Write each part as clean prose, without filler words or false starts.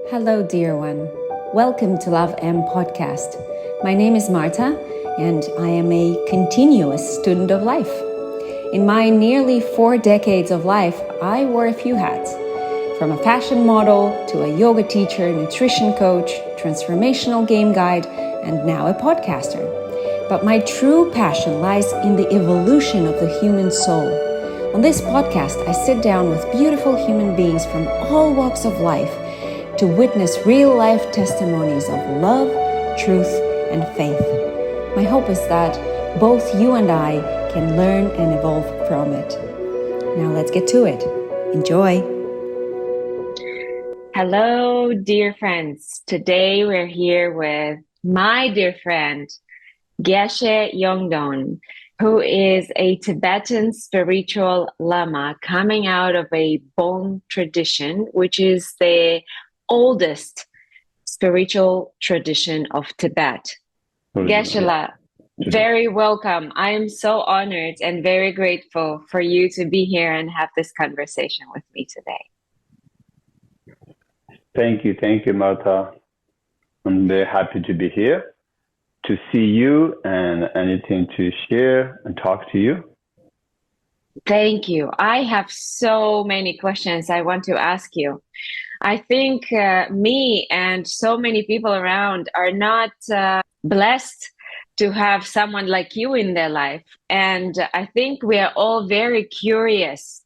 Hello, dear one. Welcome to Love M podcast. My name is Marta, and I am a continuous student of life. In my nearly 4 decades of life, I wore a few hats, from a fashion model to a yoga teacher, nutrition coach, transformational game guide, and now a podcaster. But my true passion lies in the evolution of the human soul. On this podcast, I sit down with beautiful human beings from all walks of life to witness real-life testimonies of love, truth, and faith. My hope is that both you and I can learn and evolve from it. Now let's get to it. Enjoy. Hello, dear friends. Today we're here with my dear friend, Geshe YongDong, who is a Tibetan spiritual Lama coming out of a Bon tradition, which is the oldest spiritual tradition of Tibet. Geshe, very welcome. I am so honored and very grateful for you to be here and have this conversation with me today. Thank you, Marta. I'm very happy to be here, to see you, and anything to share and talk to you. Thank you. I have so many questions I want to ask you. I think me and so many people around are not blessed to have someone like you in their life. And I think we are all very curious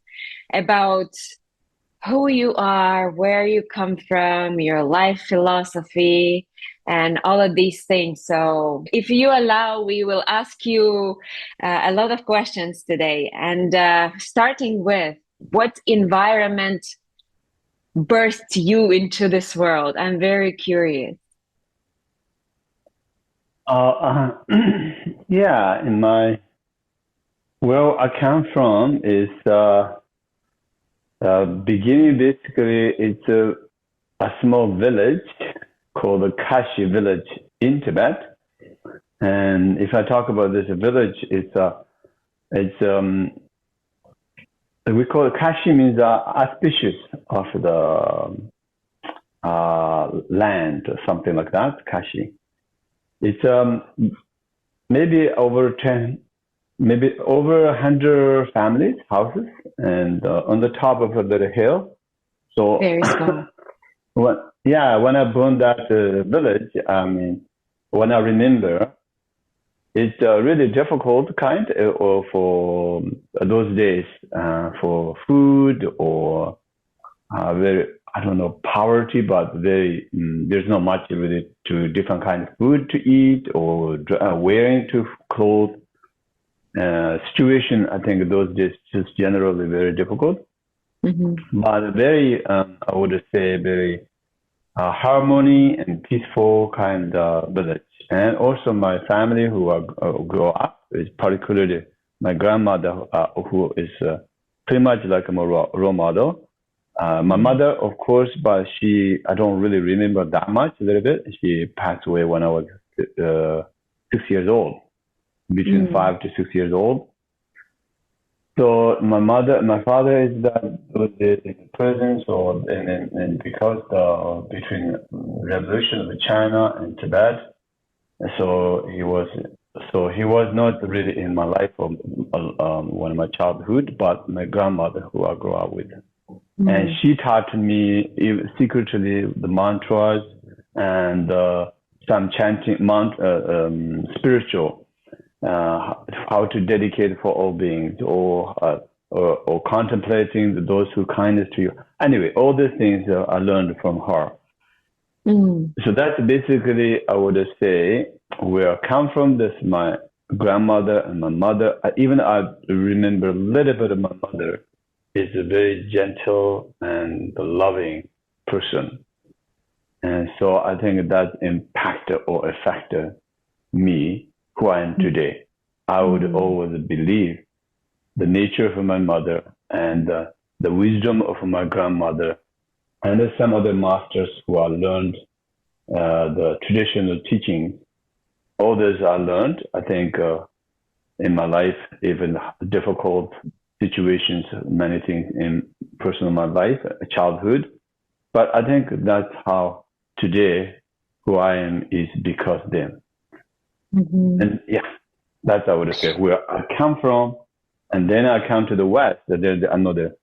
about who you are, where you come from, your life philosophy, and all of these things. So if you allow, we will ask you a lot of questions today. And starting with, what environment birthed you into this world? I'm very curious. Yeah, where I come from is beginning, basically, it's a small village called the Geshe village in Tibet. And if I talk about this village, we call it Geshe, means auspicious of the land, or something like that. Geshe. It's maybe over 100 families, houses, and on the top of a little hill. So very small. when I burned that village, when I remember, it's really difficult or for those days for food or very, I don't know, poverty, but there's not much really to different kind of food to eat or wearing to clothes. Situation, I think those days just generally very difficult, but very, I would say, very harmony and peaceful kind of village. And also my family who grew up, is particularly my grandmother, who is pretty much like a role model. My mother, of course, but I don't really remember that much, a little bit. She passed away when I was 6 years old, between 5 to 6 years old. So my father is in prison. So and because between revolution of China and Tibet, so he was not really in my life of one of my childhood, but my grandmother who I grew up with, and she taught me secretly the mantras and some chanting, spiritual. How to dedicate for all beings, or contemplating those who kindness to you. Anyway, all these things I learned from her. So that's basically, I would say, where I come from. This my grandmother and my mother. I remember a little bit of my mother is a very gentle and loving person, and so I think that impacted or affected me. Who I am today. I would always believe the nature of my mother and the wisdom of my grandmother, and some other masters who I learned the traditional teachings. All this I learned, I think, in my life, even difficult situations, many things in personal my life, childhood. But I think that's how today who I am is because them. And yeah, that's how I would say where I come from. And then I come to the West. There's another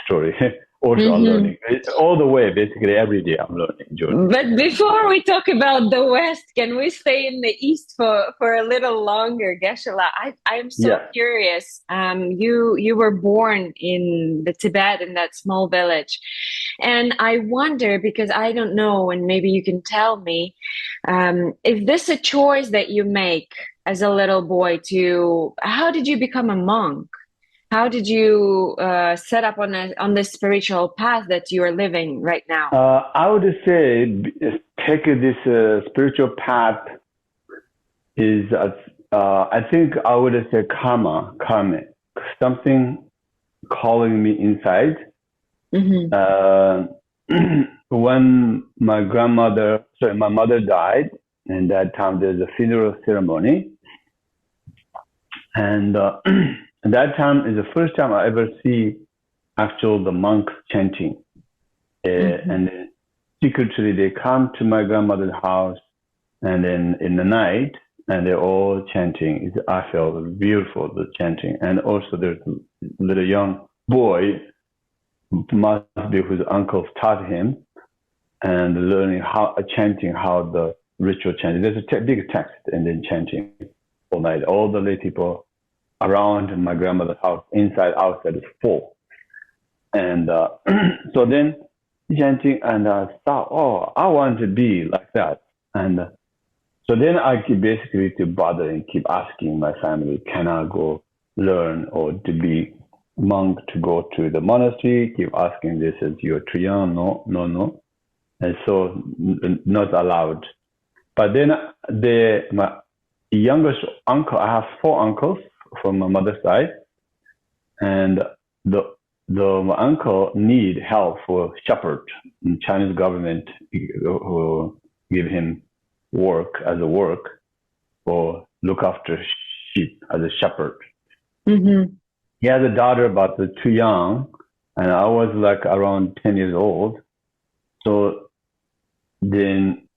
story. Also, I'm learning. All the way, basically, every day I'm learning, Jordan. But before we talk about the West, can we stay in the East for a little longer, Geshe-la? I'm so curious. You were born in the Tibet, in that small village. And I wonder, because I don't know, and maybe you can tell me, if this a choice that you make as a little boy how did you become a monk? How did you set up on this spiritual path that you are living right now? I would say take this spiritual path is, I think I would say karma, something calling me inside. When my mother died, and that time there's a funeral ceremony, and that time is the first time I ever see the monks chanting. And then secretly they come to my grandmother's house, and then in the night, and they're all chanting. I felt beautiful, the chanting. And also there's a little young boy, must be whose uncles taught him, and learning chanting, how the ritual chanting. There's a big text, and then chanting all night. All the lay people around my grandmother's house, inside, outside, is full. And so then chanting, and I thought, I want to be like that. And so then I keep basically to bother and keep asking my family, can I go learn or to be monk, to go to the monastery? Keep asking, this is you're too young. No. And so not allowed. But then my youngest uncle, I have 4 uncles from my mother's side, and my uncle need help for shepherd. The Chinese government who give him work or look after sheep as a shepherd. He has a daughter, but too young, and I was like around 10 years old. So then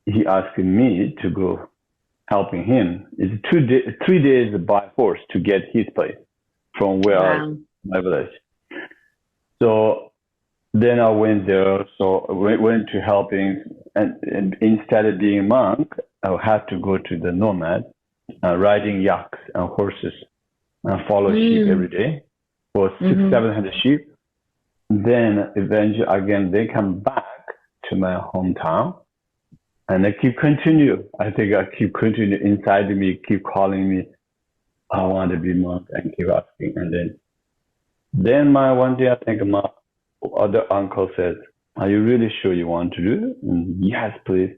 he asked me to go helping him. It's 3 days by horse to get his place from where my village. So then I went there. So I went to helping, and instead of being a monk, I had to go to the nomad, riding yaks and horses, and follow sheep every day for 600-700 sheep. Then eventually again they come back to my hometown, and I keep continue. I think I keep continue inside me, keep calling me, I want to be monk, and keep asking. And then one day I think my other uncle says, are you really sure you want to do it? And, yes, please.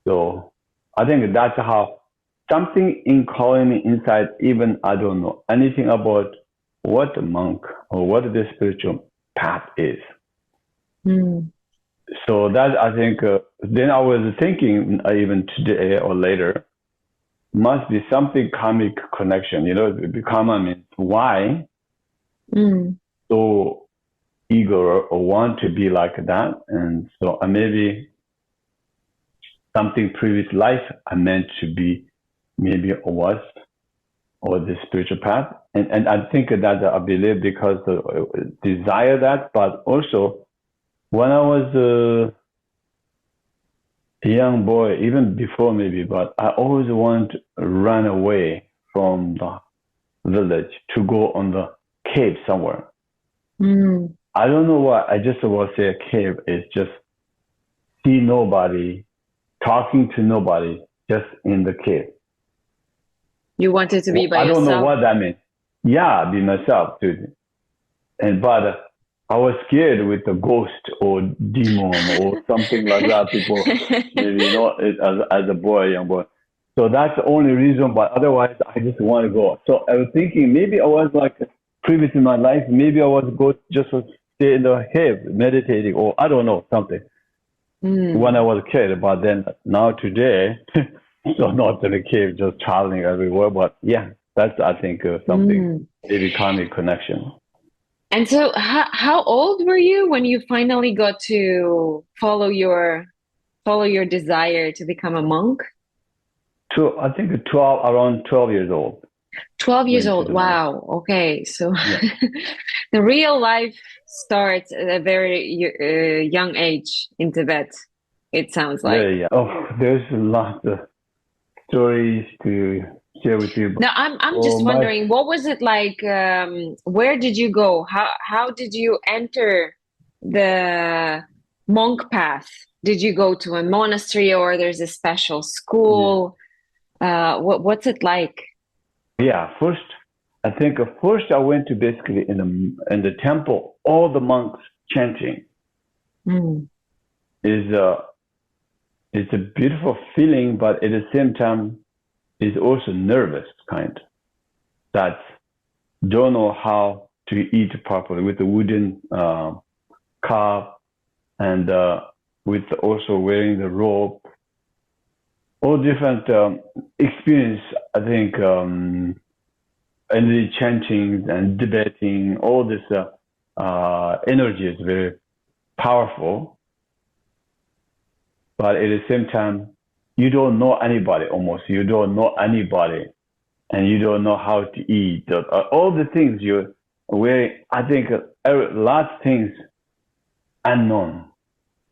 So I think that's how something in calling me inside, even I don't know anything about what a monk or what the spiritual path is. So that, I think, then I was thinking, even today or later, must be something karmic connection. Karma means why so eager or want to be like that. And so maybe something previous life I meant to be, maybe was, or the spiritual path. And I think that I believe because desire that, but also when I was a young boy, even before maybe, but I always want to run away from the village to go on the cave somewhere. I don't know why. I just want to say a cave is just see nobody, talking to nobody, just in the cave. You wanted to be by yourself? I don't know what that means. Yeah, be myself too. But I was scared with the ghost or demon or something like that. People, maybe as a boy, young boy. So that's the only reason. But otherwise, I just want to go. So I was thinking maybe I was like previous in my life. Maybe I was go just to stay in the cave meditating, or I don't know, something. When I was a kid, but then now today, so not in the cave, just traveling everywhere. But yeah, that's I think something maybe karmic connection. And so how old were you when you finally got to follow your desire to become a monk? I think 12, around 12 years old, 12 years went to old. the monastery. Wow. Okay. So Yeah. the real life starts at a very young age in Tibet, it sounds like. Very, yeah. Oh, there's a lot of stories to share with you. Now, I'm Oh, just my, wondering, what was it like? Where did you go? How did you enter the monk path? Did you go to a monastery or there's a special yeah. school? What's it like? Yeah, I think first I went to basically in the temple, all the monks chanting Mm, is it's a beautiful feeling, but at the same time is also nervous kind that don't know how to eat properly with the wooden cup and with also wearing the robe, all different experience. I think and the chanting and debating, all this energy is very powerful. But at the same time, you don't know anybody almost. You don't know anybody, and you don't know how to eat. All the things you're wearing, I think a lot of things unknown.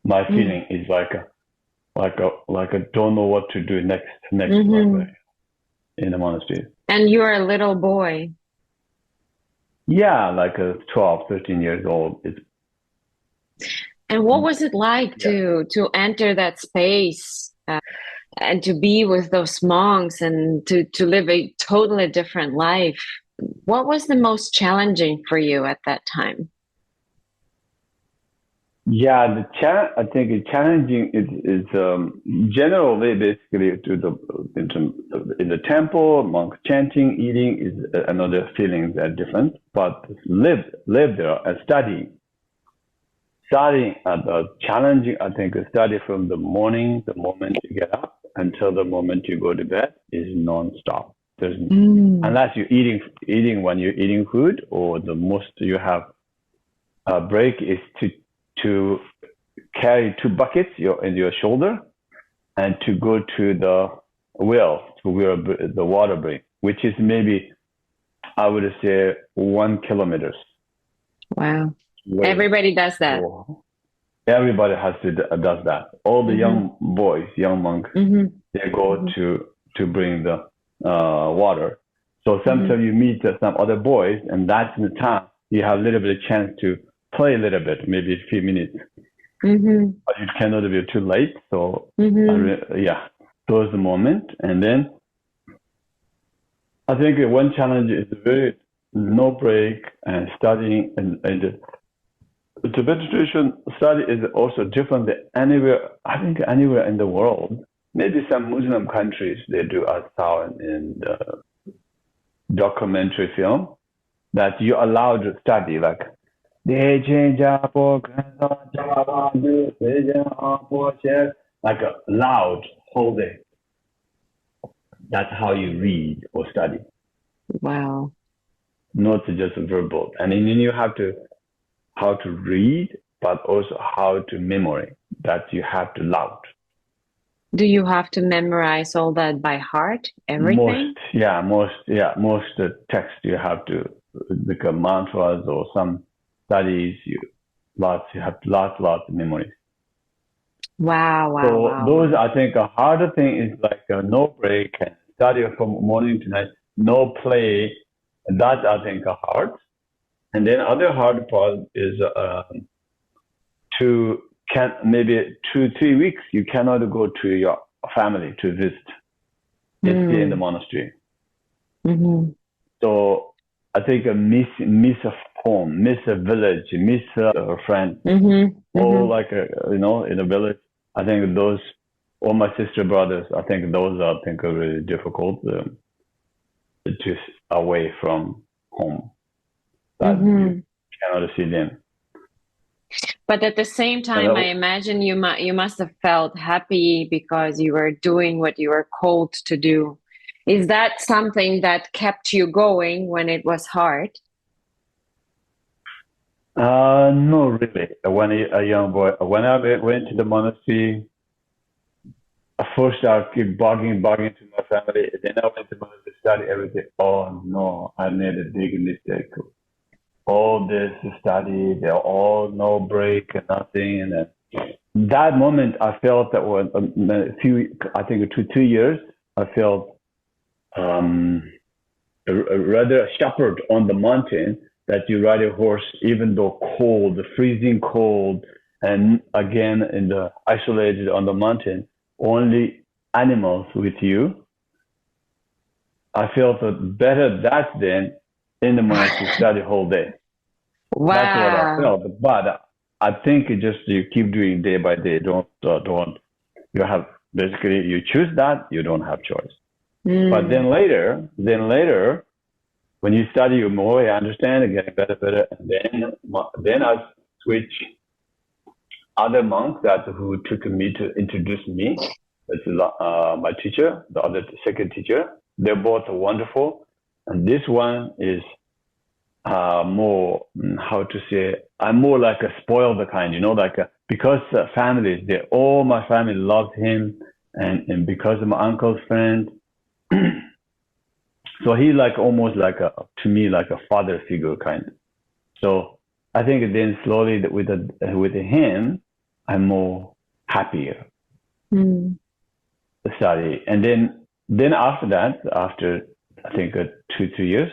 My mm, feeling is like a don't know what to do next hmm. in the monastery. And you're a little boy. Yeah, like a 12, 13 years old. It's And what was it like yeah. to enter that space and to be with those monks and to live a totally different life? What was the most challenging for you at that time? Yeah, I think it's challenging is generally basically to in the temple, monk chanting, eating is another feeling that different. But live there and studying challenging. I think study from the morning, the moment you get up until the moment you go to bed is non-stop. There's Mm, unless you're eating when you're eating food, or the most you have a break is to carry two buckets in your shoulder and to go to the well to where the water break, which is maybe I would say 1 kilometers wow. away. Everybody does that. So everybody has to does that. All the Hmm. young boys, young monks, Hmm. they go Hmm. to bring the water. So Hmm. sometimes you meet some other boys, and that's the time you have a little bit of chance to play a little bit, maybe a few minutes. Hmm. But it cannot be too late. So Hmm. yeah, those the moment. And then I think one challenge is very no break and studying and the Tibetan tradition study is also different than anywhere. I think anywhere in the world. Maybe some Muslim countries they do as how in the documentary film that you're allowed to study like like a loud whole day. That's how you read or study, Wow. not just verbal. And then you have to how to read, but also how to memory. That you have to loud. Do you have to memorize all that by heart? Everything? Most text you have to become mantras or some studies. You have lots of memories. Wow, wow, So wow, those wow. I think a harder thing is like no break and study from morning to night, no play. That I think are hard. And then other hard part is to can maybe 2 3 weeks you cannot go to your family to visit. It's stay in the Mm, monastery. hmm. So I think a miss a home, miss a village, miss a friend, Hmm. all Hmm. like in a village. I think those all my sister brothers. I think those are I think are really difficult just away from home that you Hmm. cannot see them. But at the same And time, I imagine you must have felt happy because you were doing what you were called to do. Is that something that kept you going when it was hard? No, really. When a young boy, when I went to the monastery, at first I keep barging to my family. Then I went to monastery to study everything. Oh no, I made a big mistake. All this study, they're all no break and nothing. And then that moment, I felt that was a few, I think 2 years, I felt um, rather shepherd on the mountain that you ride a horse, even though cold, freezing cold, and again in the isolated on the mountain, only animals with you. I felt better that than in the monastery study whole day. That's what I Wow. felt. But I think it just you keep doing day by day. Don't you have basically you choose that you don't have choice. But then later, when you study more, you understand and getting better, and then I switch other monks that who took me to introduce me. That's my teacher, the other second teacher. They're both wonderful, and this one is more how to say. I'm more like a spoiled kind, like because families, they all my family loves him, and because of my uncle's friend. So he like almost like to me like a father figure kind. So I think then slowly with him, I'm more happier to study. And then after that, after I think 2 3 years,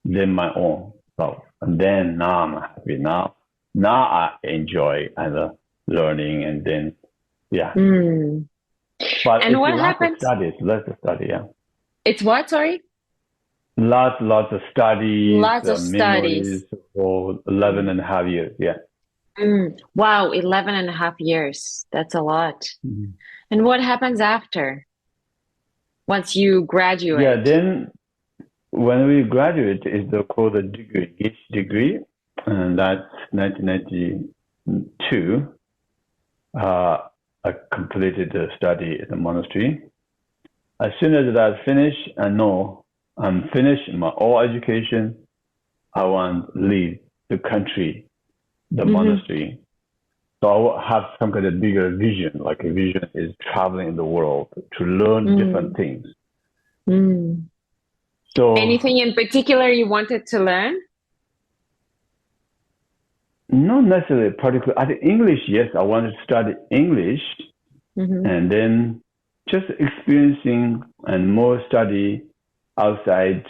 then my own self. And then now I'm happy. Now I enjoy learning, and then yeah. But And it's what happened? lots of study, yeah. It's what, sorry? Lots of studies, Lots of memories studies. for 11 and a half years. Yeah. Wow, 11 and a half years. That's a lot. Mhm. And what happens after, once you graduate? Yeah. Then when we graduate, it's called a degree, Geshe degree, and that's 1992. I completed the study at the monastery. As soon as that finish, I know I'm finished my all education. I want to leave the country, the monastery. So I will have some kind of bigger vision. Like a vision is traveling in the world to learn different things. So Anything in particular you wanted to learn? not necessarily particular. I think English, yes, I wanted to study English, and then just experiencing and more study outside.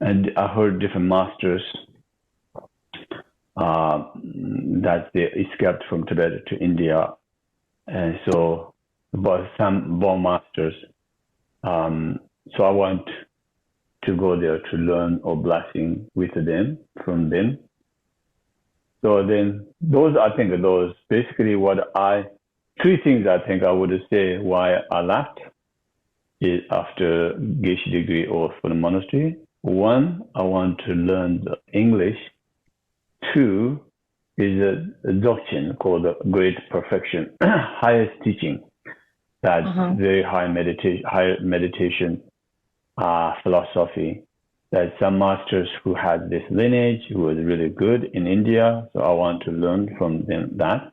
And I heard different masters that they escaped from Tibet to India, and so but some Bon masters. So I want to go there to learn or blessing with them from them. So then I think those basically three things I think I would say why I left is after Geshe degree or for the monastery. One, I want to learn the English. Two is a doctrine called the Great Perfection, highest teaching. That's very high meditation philosophy. That some masters who had this lineage who was really good in India. So I want to learn from them that.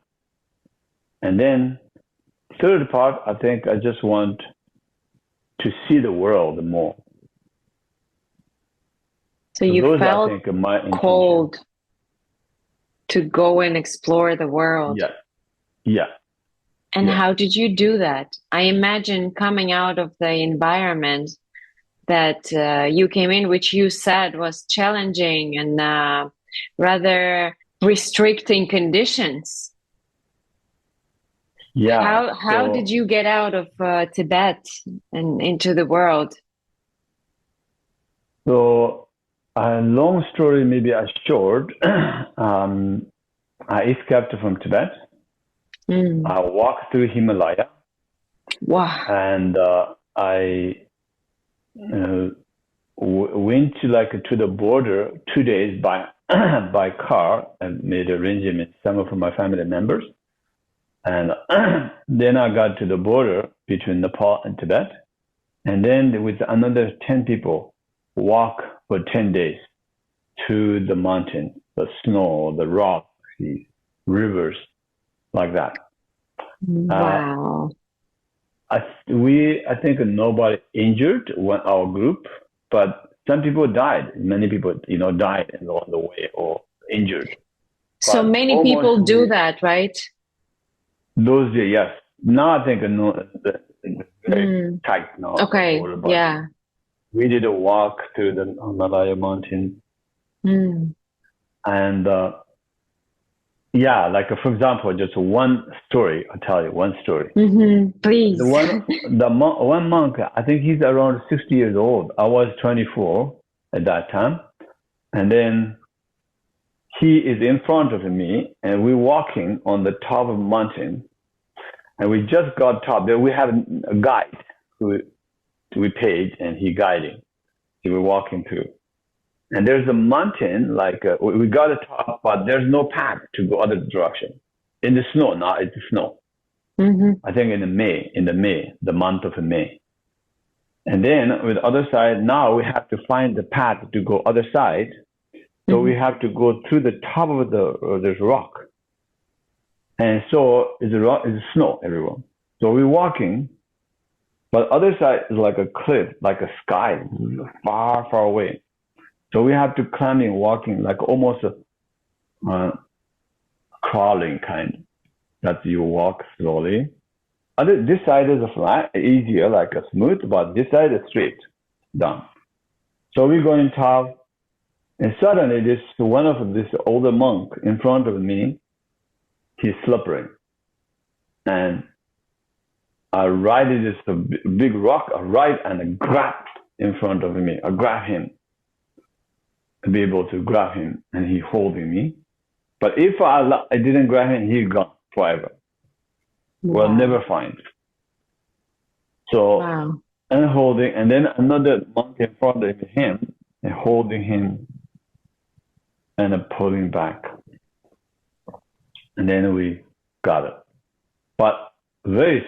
And then third part, I think I just want to see the world more. So you those, felt I think, my called to go and explore the world. Yeah. And how did you do that? I imagine coming out of the environment that you came in, which you said was challenging and rather restricting conditions. Yeah. How did you get out of Tibet and into the world? So, a long story, maybe a short. I escaped from Tibet. I walked through Himalaya. Wow. And I went to the border 2 days by car and made arrangements with some of my family members. And then I got to the border between Nepal and Tibet. And then with another 10 people, walk for 10 days to the mountain, the snow, the rock, seas, rivers, like that. Wow. I think nobody injured our group, but some people died. Many people, died along the way or injured. So But many people do that, right? Those days, yes. Now I think it's very tight now. Okay, yeah. We did a walk through the Himalaya mountain. And for example, just one story. I'll tell you one story. Please. One monk, I think he's around 60 years old. I was 24 at that time. And then he is in front of me, and we're walking on the top of a mountain. And we just got top there. We have a guide who we paid, and he guiding. So we're walking through. And there's a mountain, we got a top, but there's no path to go other direction. In the snow, now it's snow. I think in the month of May. And then with the other side, now we have to find the path to go other side. So we have to go through the top of this rock. And so it's snow everywhere. So we're walking, but other side is like a cliff, like a sky, far, far away. So we have to climbing, walking, like almost crawling kind. That you walk slowly. This side is flat, easier, like a smooth, but this side is straight down. So we're going top, and suddenly this older monk in front of me, he's slippery. And I ride this big rock, and I grab in front of me. I grab him. To be able to grab him, and he holding me. But if I didn't grab him, he's gone forever. We'll never find. So, and holding, and then another monk in front of him, and holding him, and pulling back. And then we got it. But very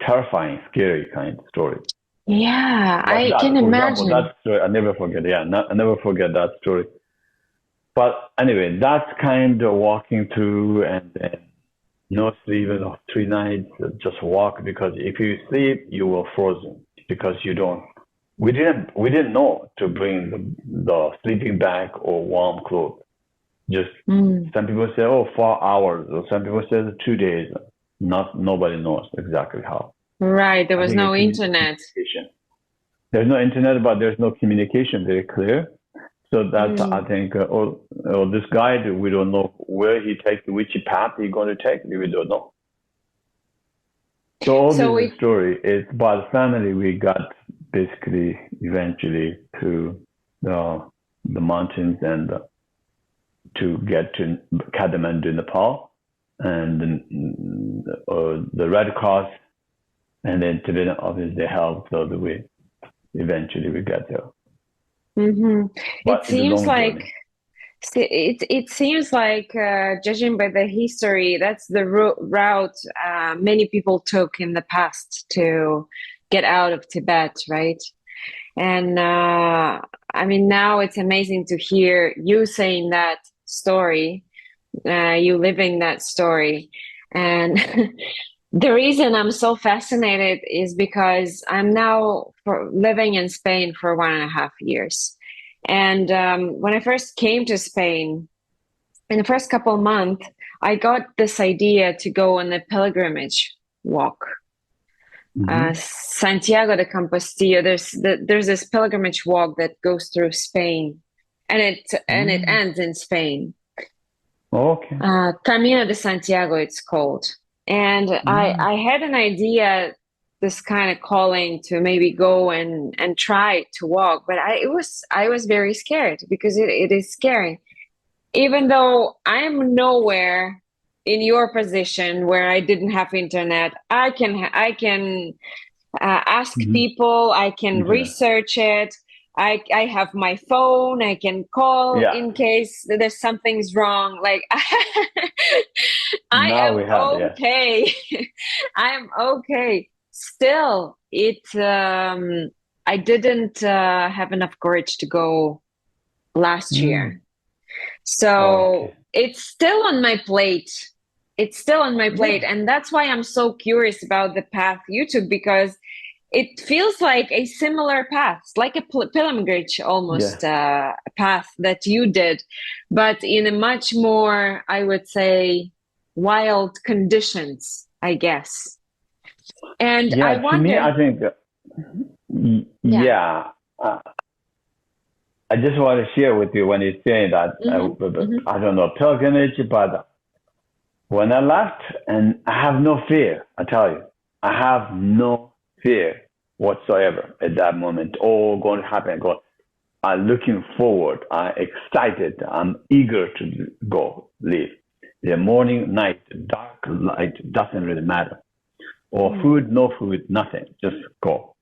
terrifying, scary kind of story. Yeah, I can imagine. Example, that story, I never forget. Yeah, I never forget that story. But anyway, that's kind of walking through, and then no sleep, 3 nights, just walk, because if you sleep, you will frozen, because we didn't know to bring the sleeping bag or warm clothes. Just some people say, 4 hours, or some people say 2 days. Nobody knows exactly how. Right, there was no internet. There's no internet, but there's no communication, very clear. So that's, I think, this guide, we don't know where he takes, which path he's going to take, we don't know. So all this story is about family. We got basically eventually to the mountains and to get to Kathmandu, Nepal, and then, the Red Cross and then Tibetan office, they help, so that we eventually get there. It seems like judging by the history, that's the route many people took in the past to get out of Tibet, right? And I mean, now it's amazing to hear you saying that story, you living that story. And the reason I'm so fascinated is because I'm now living in Spain for 1.5 years. And when I first came to Spain, in the first couple of months, I got this idea to go on a pilgrimage walk. Santiago de Compostela, there's this pilgrimage walk that goes through Spain, and it ends in Spain. Okay. Camino de Santiago, it's called. And I had an idea, this kind of calling to maybe go and try to walk, but I was very scared, because it is scary. Even though I am nowhere in your position where I didn't have internet, I can ask people, I can research it. I have my phone, I can call in case there's something's wrong. Like I am okay. I am okay. Still, I didn't have enough courage to go last year. So it's still on my plate. It's still on my plate. And that's why I'm so curious about the path you took, because it feels like a similar path. It's like a pilgrimage almost, path that you did, but in a much more, I would say, wild conditions, I guess. And I to wonder. me, I think, I just want to share with you when you're saying that, I don't know, pilgrimage, but when I left, and I have no fear, I tell you, I have no fear whatsoever at that moment. All going to happen. I'm looking forward. I'm excited. I'm eager to go live. The morning, night, dark, light, doesn't really matter. Or food, no food, nothing. Just go.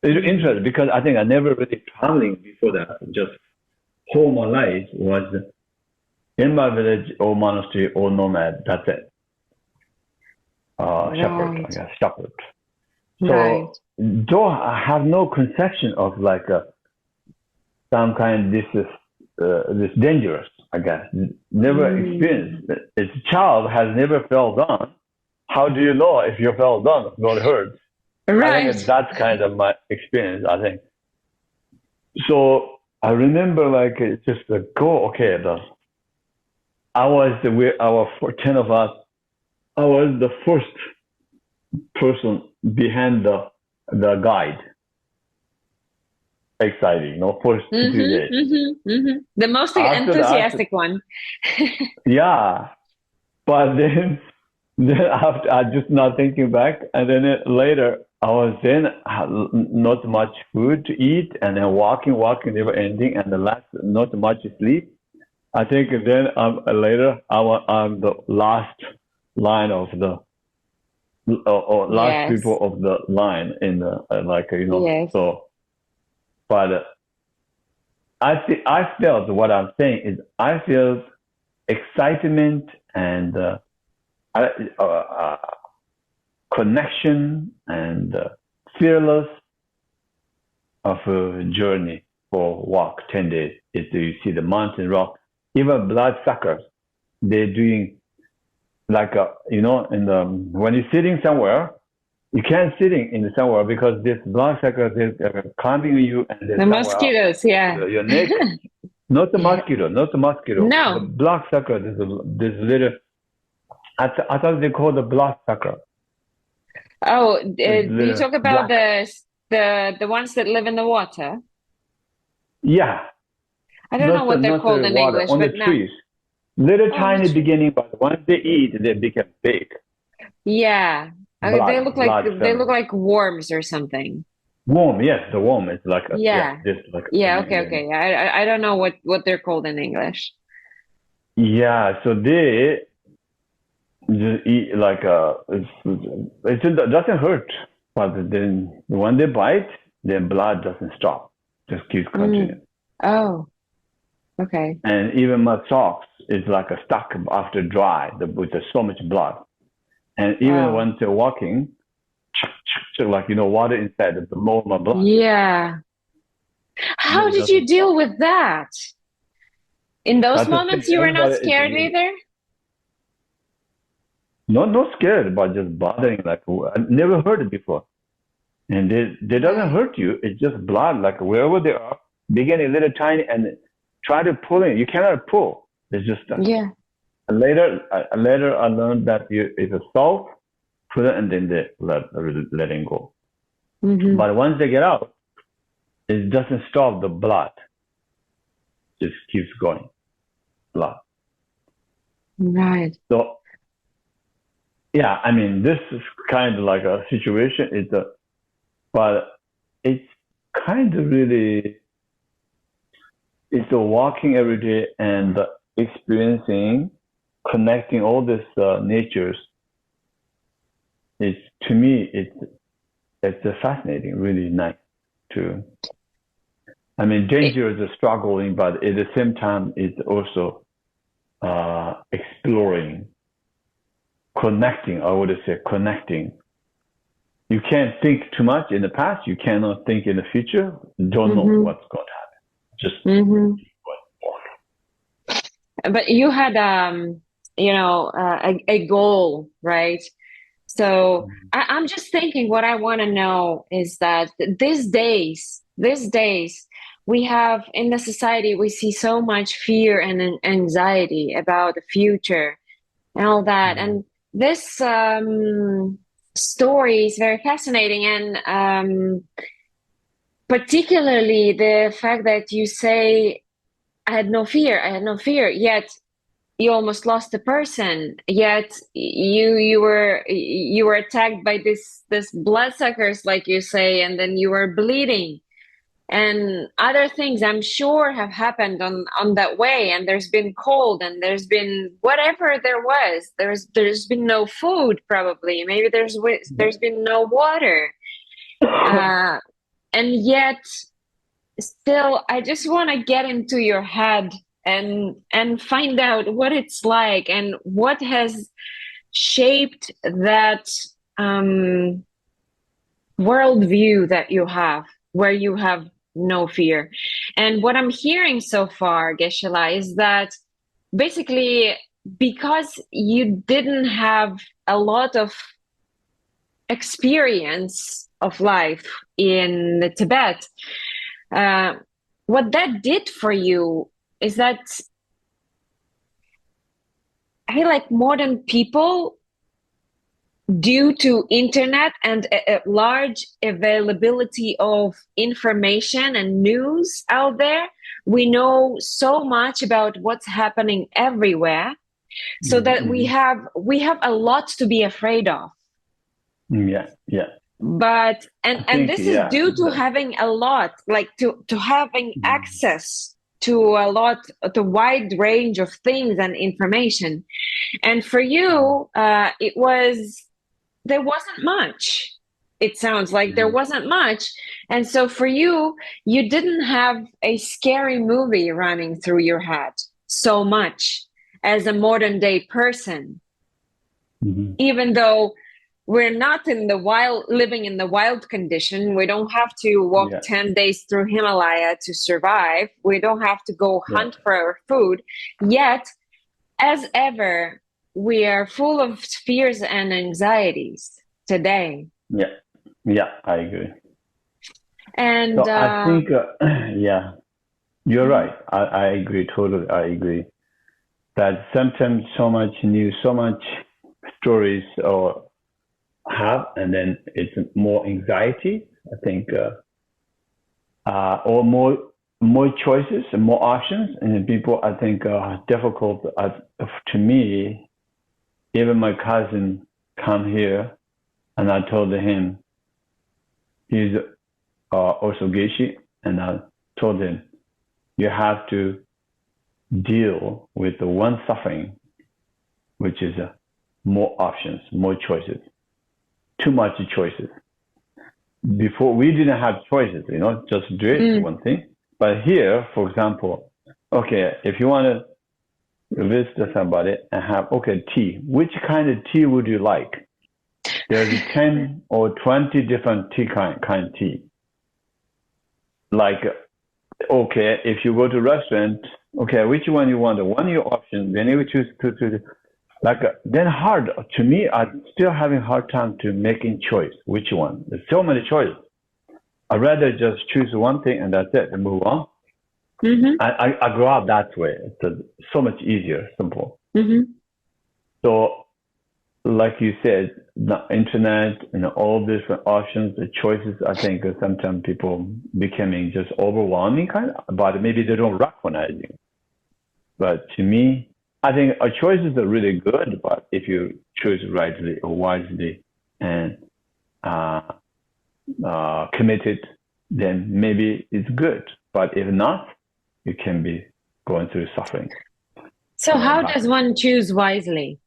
It's interesting because I think I never really traveling before that. Just whole my life was in my village or monastery or nomad. That's it. Shepherd, I guess, shepherd. So though I have no conception of like some kind this dangerous, I guess. Never experienced. As a child has never fell down. How do you know if you fell down? It's not hurt. Right. I think that's kind of my experience, I think. So I remember like just go, okay. I was 10 of us. I was the first person behind the guide. Exciting, first 2 days. The most enthusiastic one. Yeah, but then after I just not thinking back, and then later I was then not much food to eat, and then walking never ending, and the last not much sleep. I think then later I'm the last line of the last people of the line in the so. But I felt what I'm saying is I feel excitement and connection and fearless of a journey for walk 10 days. Is you see the mountain rock, even bloodsuckers. They're doing like when you're sitting somewhere. You can't sitting in somewhere because this bloodsuckers is climbing you and the mosquitoes, your neck. Not the mosquito. No, the bloodsucker. This little. I thought they call the bloodsucker. Oh, do you talk about the ones that live in the water? Yeah. I don't know what they're called in English, on but the trees. Little tiny beginning, but once they eat, they become big. Yeah. They look like worms or something. Worm, yes, the worm is like a okay. I don't know what they're called in English. Yeah, so they just eat like it doesn't hurt, but then when they bite, their blood doesn't stop, just keeps continuing. Oh, okay. And even my socks is like a stuck after dry with so much blood. And even when they're walking, like, water inside the more my blood. Yeah. How did you deal with that? In those moments, you were not scared either? Not scared, but just bothering. Like, I never heard it before. And they doesn't hurt you. It's just blood, like wherever they are, beginning a little tiny and try to pull in. You cannot pull. It's just Later I learned that it's a salt, put it, and then they letting go. But once they get out, it doesn't stop the blood. Just keeps going, blood. Right. So, yeah, I mean, this is kind of like a situation. But it's kind of really, it's a walking every day and experiencing, connecting all these natures. To me, it's fascinating, really nice too. I mean, danger is struggling, but at the same time, it's also exploring, connecting. I would say connecting. You can't think too much in the past. You cannot think in the future. Don't know what's going to happen. Just keep going forward. but you had a goal, right? So I'm just thinking what I want to know is that these days, we have in the society, we see so much fear and anxiety about the future and all that. And this story is very fascinating. And particularly the fact that you say, I had no fear, yet you almost lost a person, yet you were attacked by this bloodsuckers, like you say, and then you were bleeding, and other things I'm sure have happened on that way. And there's been cold, and there's been whatever there was. There's been no food, probably. Maybe there's been no water, uh, and yet still, I just want to get into your head and find out what it's like and what has shaped that worldview that you have, where you have no fear. And what I'm hearing so far, Geshe-la, is that basically because you didn't have a lot of experience of life in the Tibet, what that did for you is that I feel like modern people, due to internet and a large availability of information and news out there, we know so much about what's happening everywhere, so that we have a lot to be afraid of. Yeah, yeah. But and this is due to having a lot, like to having access to a wide range of things and information. And for you, there wasn't much. It sounds like there wasn't much. And so for you, you didn't have a scary movie running through your head so much as a modern day person. Even though we're not in the wild, living in the wild condition. We don't have to walk 10 days through Himalaya to survive. We don't have to go hunt for our food. Yet, as ever, we are full of fears and anxieties today. Yeah, I agree. And so I think, you're right. I agree, totally. I agree that sometimes so much news, so much stories or have, and then it's more anxiety, I think, or more choices and more options, and then people, I think, difficult. To me, even my cousin come here, and I told him he's also Geshe, and I told him you have to deal with the one suffering, which is more options, more choices. Too much choices. Before, we didn't have choices, just do it, one thing. But here, for example, okay, if you want to visit somebody and have, tea, which kind of tea would you like? There's 10 or 20 different tea kind of tea. Like, if you go to a restaurant, which one you want? One of your options, then you choose to then hard to me. I'm still having a hard time to making choice. Which one? There's so many choices. I'd rather just choose one thing and that's it and move on. I grew up that way. It's so much easier, simple. So, like you said, the internet and all different options, the choices. I think sometimes people becoming just overwhelming but maybe they don't recognize it. But to me, I think our choices are really good, but if you choose rightly or wisely and committed, then maybe it's good. But if not, you can be going through suffering. So how does one choose wisely?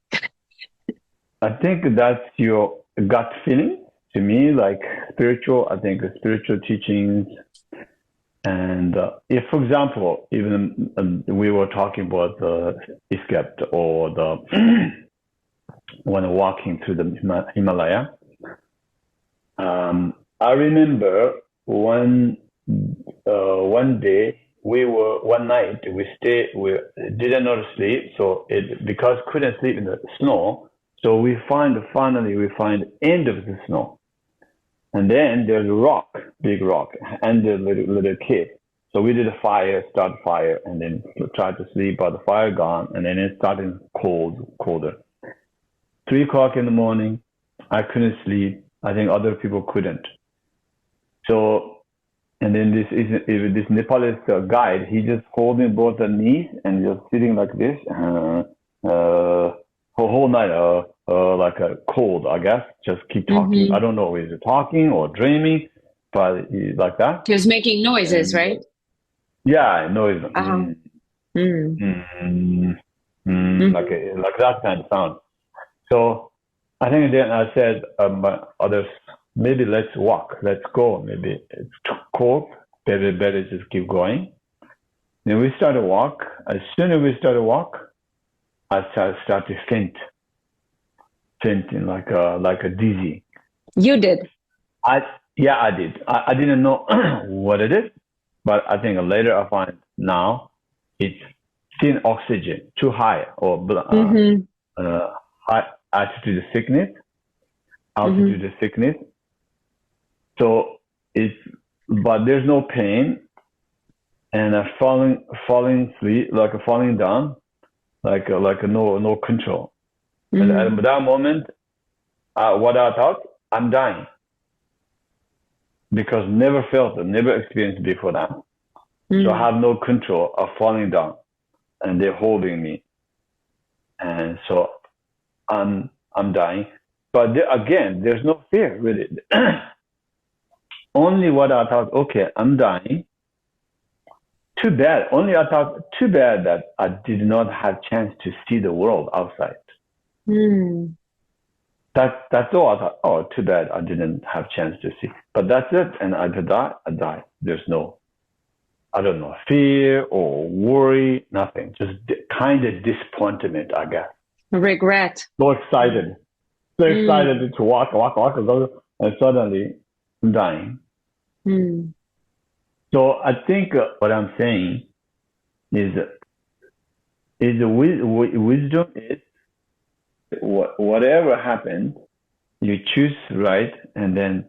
I think that's your gut feeling. To me, like spiritual, I think spiritual teachings. And if, for example, even we were talking about the escape or the when walking through the Himalaya, I remember one day one night we didn't know to sleep, so because couldn't sleep in the snow, so finally we find end of the snow, and then there's a rock, big rock, and the little kid. So we did start fire, and then tried to sleep, but the fire gone, and then it started colder. 3 o'clock in the morning, I couldn't sleep. I think other people couldn't. So, and then this Nepalese guide, he just holding both the knees and just sitting like this, for whole night, like a cold, I guess. Just keep talking. I don't know if he's talking or dreaming, but he's like that. He was making noises, And, right? Yeah, noise. Like that kind of sound. So I think then I said, others, maybe let's walk, let's go. Maybe it's cold, better just keep going. Then we started walk. As soon as we started walk, I started to fainting like a dizzy. You did? I did. I didn't know what it is, but I think later I find now it's thin oxygen, too high, or high altitude sickness. So but there's no pain, and falling asleep, like falling down, like no control. And at that moment, what I thought, I'm dying, because never experienced before that. So I have no control of falling down, and they're holding me, and so I'm dying. But again, there's no fear really. Only what I thought, okay, I'm dying. Too bad. Only I thought, too bad that I did not have chance to see the world outside. That's all I thought. Oh, too bad I didn't have chance to see. But that's it. And I die. There's no, I don't know, fear or worry, nothing. Just kind of disappointment, I guess. Regret. So excited to walk, and suddenly I'm dying. So I think what I'm saying is wisdom is whatever happens, you choose right, and then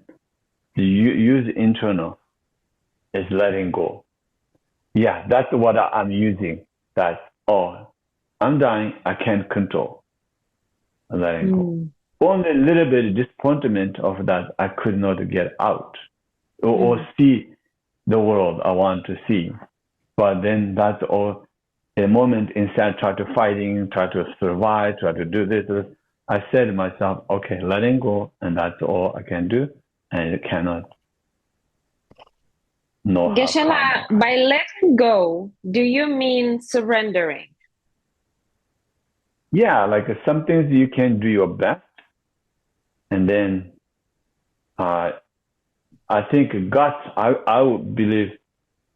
you use internal is letting go. Yeah, that's what I'm using. That, I'm dying, I can't control. I'm letting go. Only a little bit of disappointment of that I could not get out or see the world I want to see. But then that's all. A moment inside, try to fighting, try to survive, try to do this. I said to myself, okay, letting go, and that's all I can do, and it cannot. No. Geshe, by letting go, do you mean surrendering? Yeah, like some things you can do your best, and then I think guts. I would believe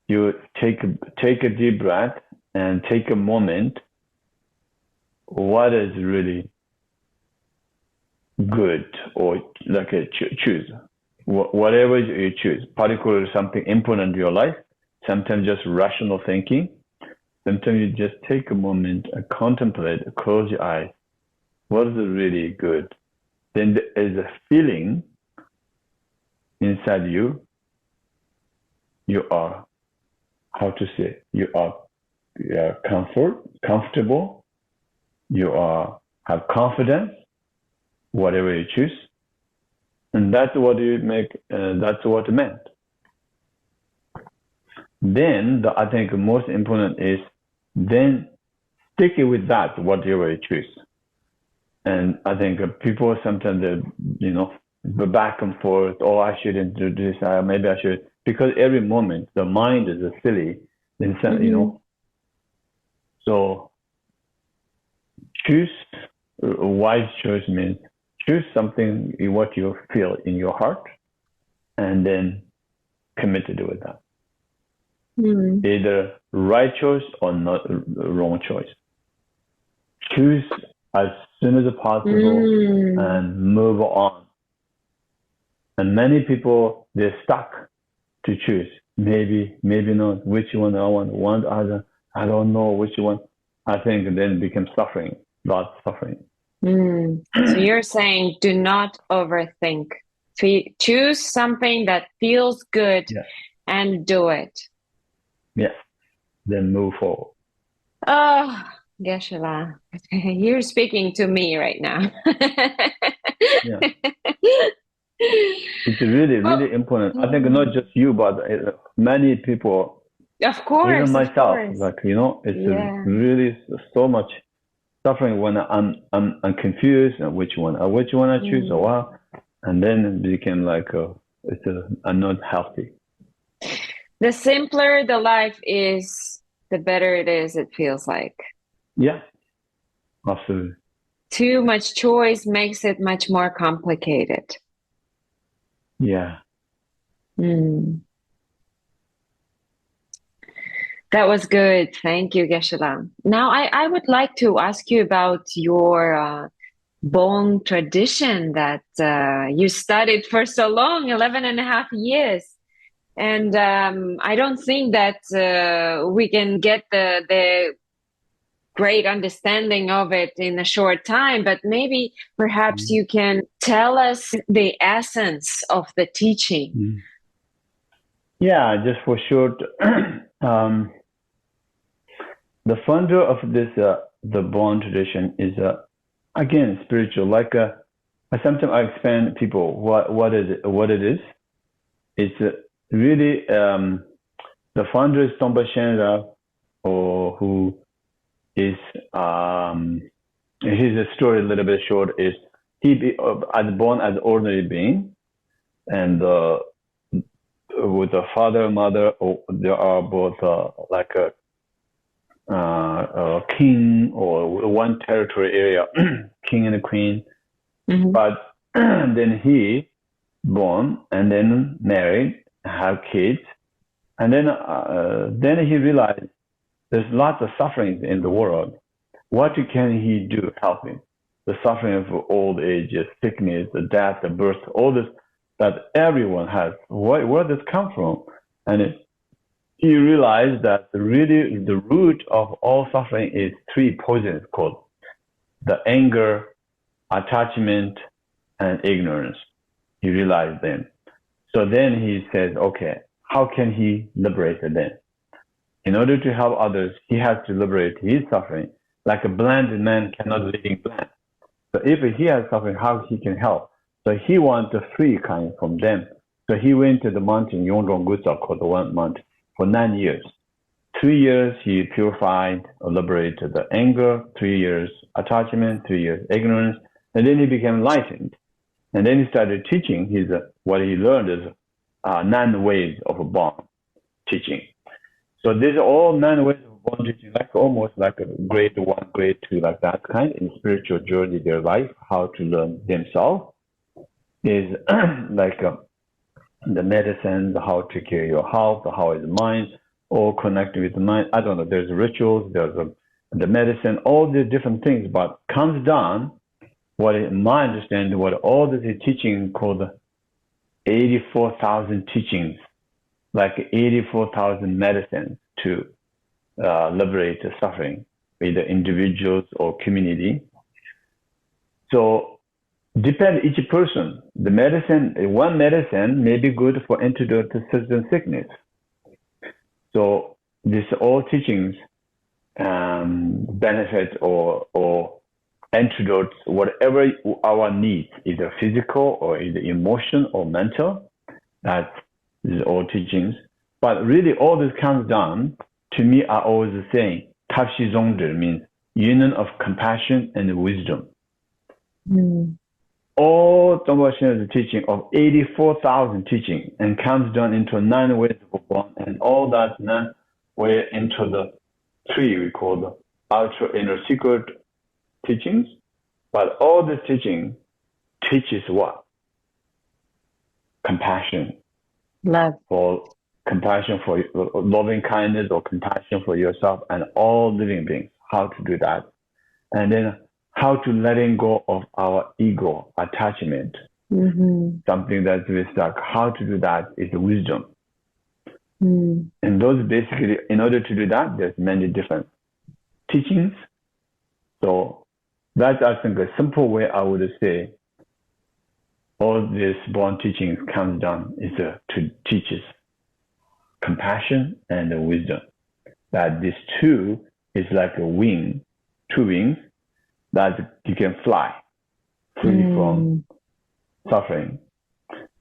you take a deep breath and take a moment. What is really good, or like choose whatever you choose, particularly something important in your life. Sometimes just rational thinking. Sometimes you just take a moment and contemplate, close your eyes. What is really good? Then there is a feeling inside you. You are, how to say, you are comfortable. You have confidence, whatever you choose. And that's what you make, that's what it meant. Then I think the most important is then stick it with that, whatever you choose. And I think people sometimes, the back and forth, I shouldn't do this, maybe I should, because every moment the mind is silly, So choose, wise choice means choose something what you feel in your heart, and then commit to do with that. Either right choice or not wrong choice. Choose as soon as possible and move on. And many people, they're stuck to choose. maybe not. Which one I want other? I don't know which one. I think then it becomes suffering, lots of suffering. So you're saying do not overthink. Choose something that feels good and do it. Yes. Then move forward. Oh, Geshe-la, you're speaking to me right now. Yeah. It's really important. I think not just you, but many people. Of course. Even myself, of course. like, it's really so much suffering when I'm confused and which one I choose or what, and then it became like I'm not healthy. The simpler the life is, the better it is. It feels like. Yeah, absolutely. Too much choice makes it much more complicated. Yeah. That was good. Thank you, Geshe-la. Now, I would like to ask you about your Bon tradition that you studied for so long, 11 and a half years. And I don't think that we can get the great understanding of it in a short time, but maybe perhaps you can tell us the essence of the teaching. Yeah, just for short, the founder of this the Bon tradition is again spiritual. Like sometimes I explain to people what it is. It's really the founder is Tomba Shenra, or who is his story a little bit short is he was born as an ordinary being, and with a father and mother, they are both like a king or one territory area, king and a queen. But then he born and then married, have kids, and then he realized there's lots of sufferings in the world. What can he do to help him? The suffering of old age, sickness, the death, the birth, all this that everyone has. Where does it come from? And he realized that really the root of all suffering is three poisons called the anger, attachment, and ignorance. He realized them. So then he says, okay, how can he liberate them? In order to help others, he has to liberate his suffering. Like a blind man cannot lead blind. So if he has suffering, how he can help? So he wants to free kind from them. So he went to the mountain, YongDong Gutsa, called the one mountain, for 9 years. 3 years he purified or liberated the anger, 3 years attachment, 3 years ignorance, and then he became enlightened. And then he started teaching what he learned is 9 ways of a Bon teaching. So these are all 9 ways of Bon teaching, like almost like a grade 1, grade 2, like that kind in spiritual journey, their life, how to learn themselves is like the medicine, how to take care of your health, how is the mind, or connect with the mind. I don't know, there's rituals, there's the medicine, all the different things, but comes down, my understanding, what all this is teaching called 84,000 teachings, like 84,000 medicines to liberate the suffering, either individuals or community. So depend each person. The medicine, one medicine may be good for antidote to certain sickness. So these all teachings benefit or antidotes, whatever our needs, either physical or either emotion or mental. That is all teachings. But really all this comes down, to me, I always saying, Tapshi Zongde means union of compassion and wisdom. All Tongpa Shen's teaching of 84,000 teaching and comes down into 9 ways of Bon, and all that 9 way into the 3 we call the ultra inner secret teachings. But all this teaching teaches what? Compassion. Love. Compassion for loving kindness or compassion for yourself and all living beings. How to do that. And then how to letting go of our ego attachment. Something that's very stuck. How to do that is wisdom. And those basically, in order to do that, there's many different teachings. So that's, I think, a simple way I would say all this Bon teachings comes down is to teach us compassion and wisdom. That these two is like a wing, two wings, that you can fly free from suffering.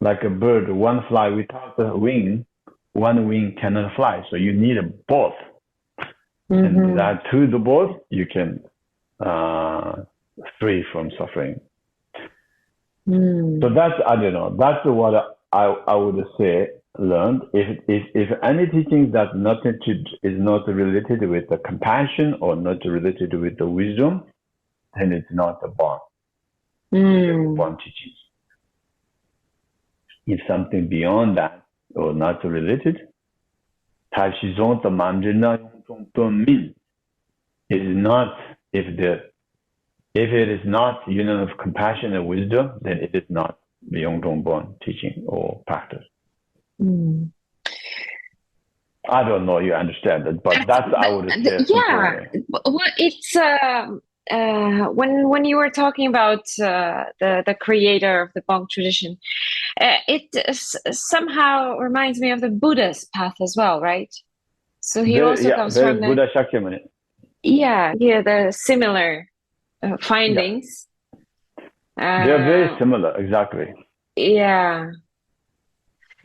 Like a bird, one fly without a wing, one wing cannot fly. So you need both. And that through the both, you can free from suffering. So that's, I don't know, that's what I would say learned. If any teaching that is not related with the compassion or not related with the wisdom, then it's not a Bon. Bon teaching. If something beyond that or not related, means is not, if it is not union of compassion and wisdom, then it is not the YongDong Bon teaching or practice. I don't know you understand it, but that's I would say. Yeah, well, it's when you were talking about the creator of the Bon tradition, it somehow reminds me of the Buddha's path as well, right? So he also comes from Buddha Shakyamuni. Yeah, the similar findings. They're very similar, exactly. Yeah.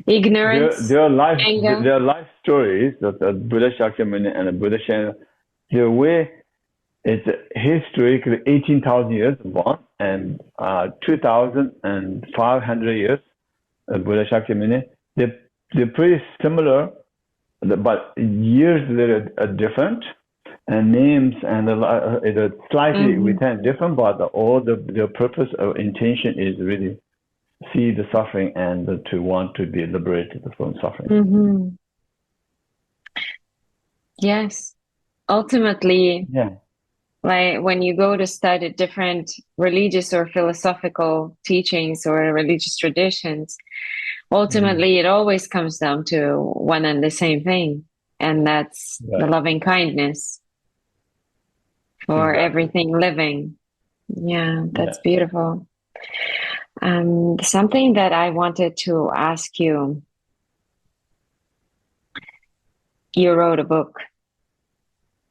Ignorance. Their life stories, the Buddha Shakyamuni and the Buddha Shen, their way, it's historically 18,000 years Bon and 2,500 years Buddha Shakyamuni. They're pretty similar, but years that are different, and names and slightly within different, but all their purpose or intention is really see the suffering and to want to be liberated from suffering. Yes, ultimately, like when you go to study different religious or philosophical teachings or religious traditions, ultimately it always comes down to one and the same thing, and that's the loving kindness for everything living. Yeah, that's beautiful. Something that I wanted to ask you, you wrote a book.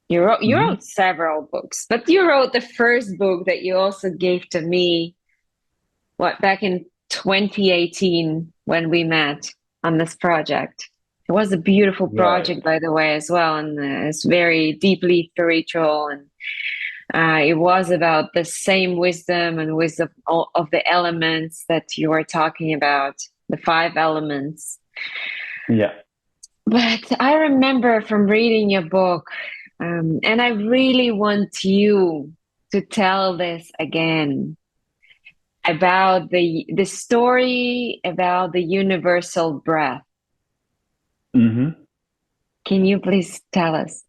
You wrote several books, but you wrote the first book that you also gave to me, back in 2018 when we met on this project. It was a beautiful project, by the way, as well, and it's very deeply spiritual, and it was about the same wisdom and wisdom of the elements that you were talking about, the 5 elements. Yeah. But I remember from reading your book, and I really want you to tell this again, about the story about the universal breath. Can you please tell us?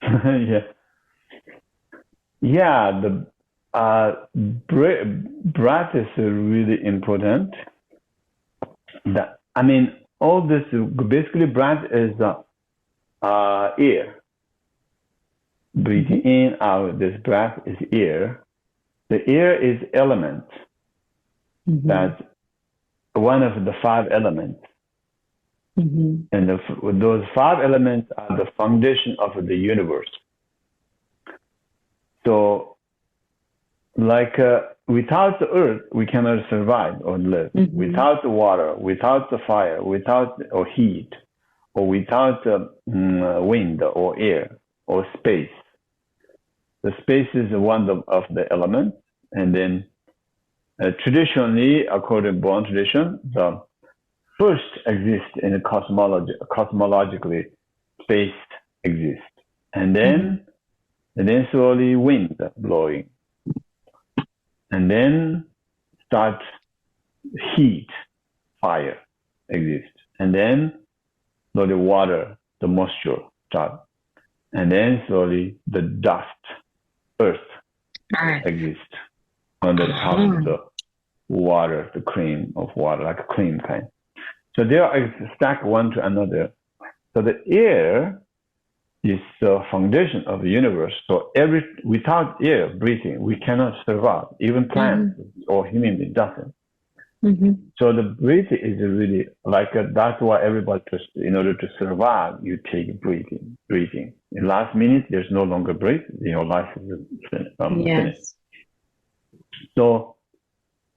The breath is really important. All this, basically breath is air. Breathing in, out, this breath is air. The air is element. That's one of the 5 elements. And those 5 elements are the foundation of the universe. So, like without the earth, we cannot survive or live. Without the water, without the fire, without or heat, or without wind or air or space. The space is one of the elements. And then traditionally, according to Bon tradition, the first exists in the cosmologically, space exists. And then slowly wind blowing. And then start heat, fire exist. And then slowly water, the moisture start. And then slowly the dust, earth exists on the top of the water, the cream of water, like a cream kind. So they are stacked one to another. So the air is the foundation of the universe. So without air breathing, we cannot survive. Even plants or human beings doesn't. So the breathing is really like that's why everybody, in order to survive, you take breathing. In last minute, there's no longer breath. Your life is finished. So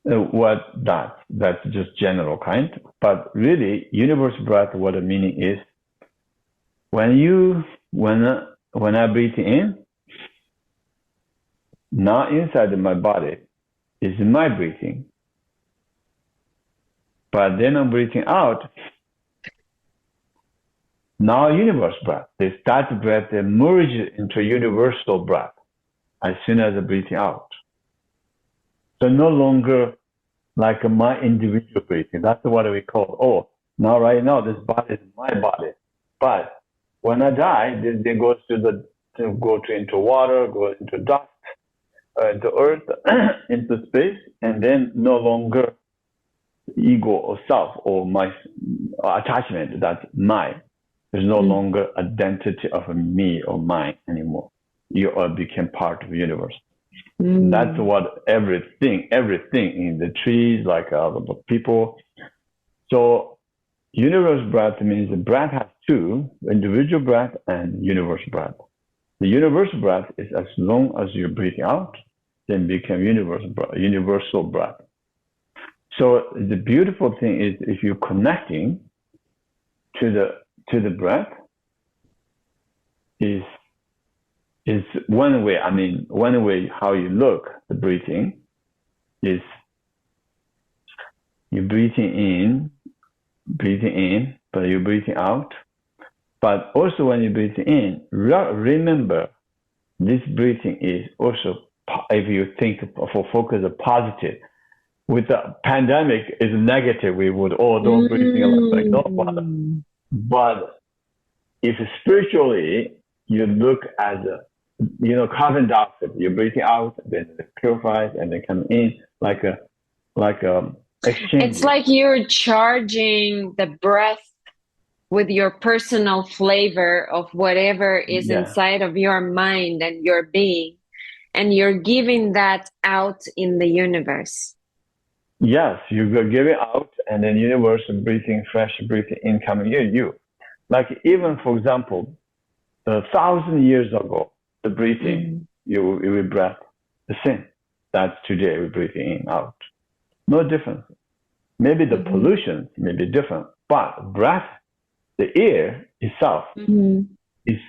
that's just general kind. But really, universe breath, what the meaning is, when I breathe in, now inside my body is my breathing. But then I'm breathing out. Now universe breath. That breath merges into universal breath as soon as I'm breathing out. So no longer like my individual breathing. That's what we call, right now this body is my body. But when I die, they go into water, go into dust, into earth, into space, and then no longer ego or self or my attachment, that's mine. There's no longer identity of me or mine anymore. You all became part of the universe. That's what everything in the trees, like the people. So universe breath means the breath has two, individual breath and universe breath. The universal breath is as long as you're breathing out, then become universal breath. So the beautiful thing is if you're connecting to the breath is one way. I mean, one way how you look the breathing is you're breathing in, but you're breathing out. But also when you breathe in, remember this breathing is also, if you think for focus of positive. With the pandemic is negative, we would don't breathe in like no. But if spiritually you look at carbon dioxide, you're breathing out, then it purifies and then come in like a exchange. It's like you're charging the breath with your personal flavor of whatever is inside of your mind and your being, and you're giving that out in the universe. Yes, you give it out, and then universe breathing, fresh breathing in coming in you. Like even for example, 1,000 years ago, the breathing you breath the same. That's today we breathing in out. No difference. Maybe the pollution may be different, but breath, the air itself is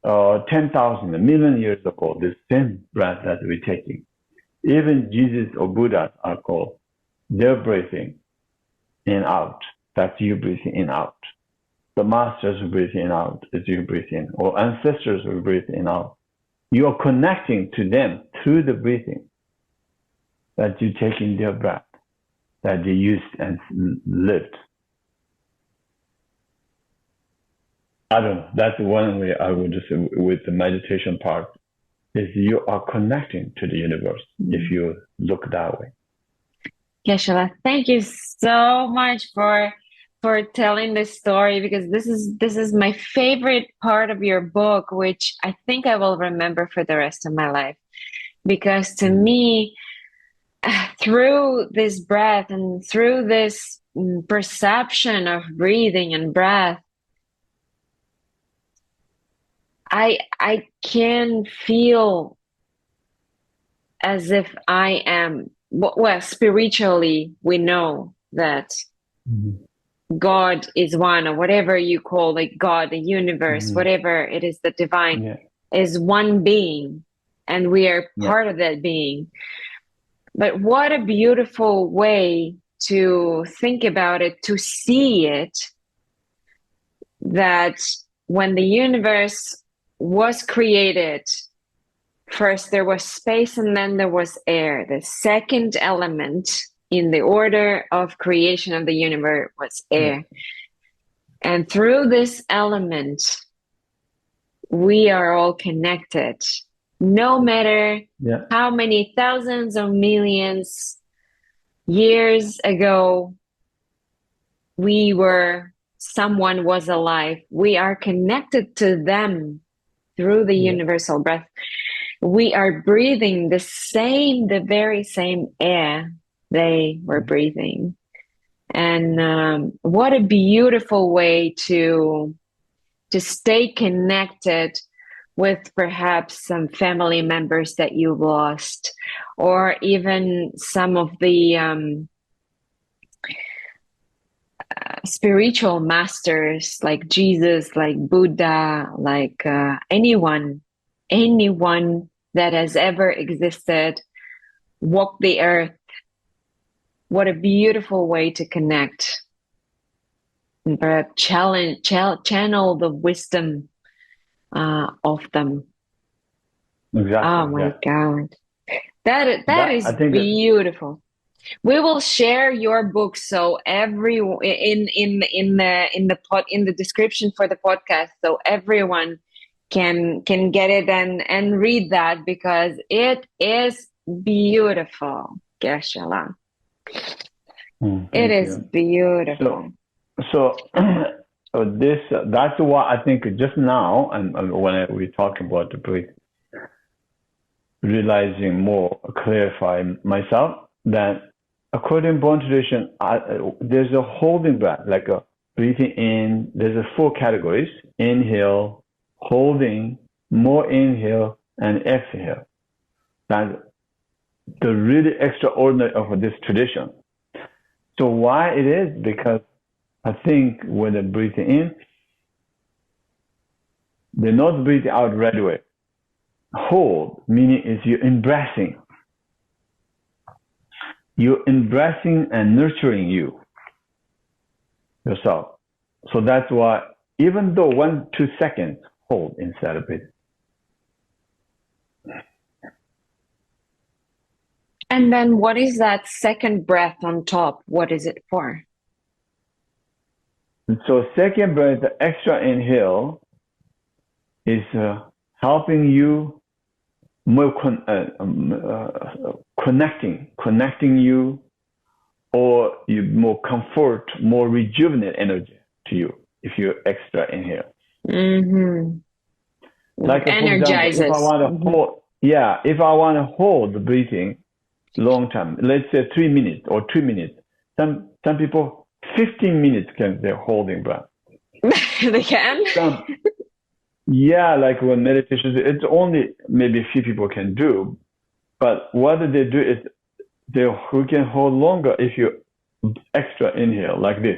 10,000, a million years ago. The same breath that we're taking. Even Jesus or Buddha are called. They're breathing in out. That's you breathing in out. The masters who breathe in out is you breathe in, or ancestors who breathe in out. You are connecting to them through the breathing that you take in their breath that they used and lived. I don't know. That's one way I would just say with the meditation part is you are connecting to the universe if you look that way. Geshe, thank you so much for telling this story, because this is my favorite part of your book, which I think I will remember for the rest of my life. Because to me, through this breath and through this perception of breathing and breath, I can feel as if I am, well, spiritually, we know that God is one, or whatever you call it, God, the universe, whatever it is, the divine is one being, and we are part of that being. But what a beautiful way to think about it, to see it, that when the universe was created, first there was space and then there was air. The second element in the order of creation of the universe was air. And through this element, we are all connected. No matter how many thousands or millions years ago we were someone was alive, we are connected to them through the universal breath. We are breathing the very same air they were breathing. And what a beautiful way to stay connected with perhaps some family members that you lost, or even some of the spiritual masters like Jesus, like Buddha, like anyone that has ever existed, walked the earth. What a beautiful way to connect and perhaps channel the wisdom of them. Exactly. Oh my God, that is beautiful. We will share your book, so in the description for the podcast, so everyone can get it and read that, because it is beautiful, Geshe. It is beautiful. So that's why I think just now, and when we talk about the breath, realizing more, clarifying myself that according to Bon tradition, there's a holding breath, like a breathing in. There's 4 categories: inhale, holding, more inhale, and exhale. That's the really extraordinary of this tradition. So why it is? Because I think when they're breathing in, they're not breathing out right away. Hold, meaning is you're embracing. You're embracing and nurturing yourself. So that's why, even though 1-2 seconds, hold instead of breathing. And then what is that second breath on top? What is it for? So second breath, the extra inhale, is helping you more connecting you, or you more comfort, more rejuvenate energy to you if you extra inhale. Like energizes. For example, if I want to hold, if I want to hold the breathing long time, let's say 3 minutes or 2 minutes. Some people 15 minutes they're holding breath. They can. Like when meditation, it's only maybe a few people can do, but what they do is we can hold longer if you extra inhale like this.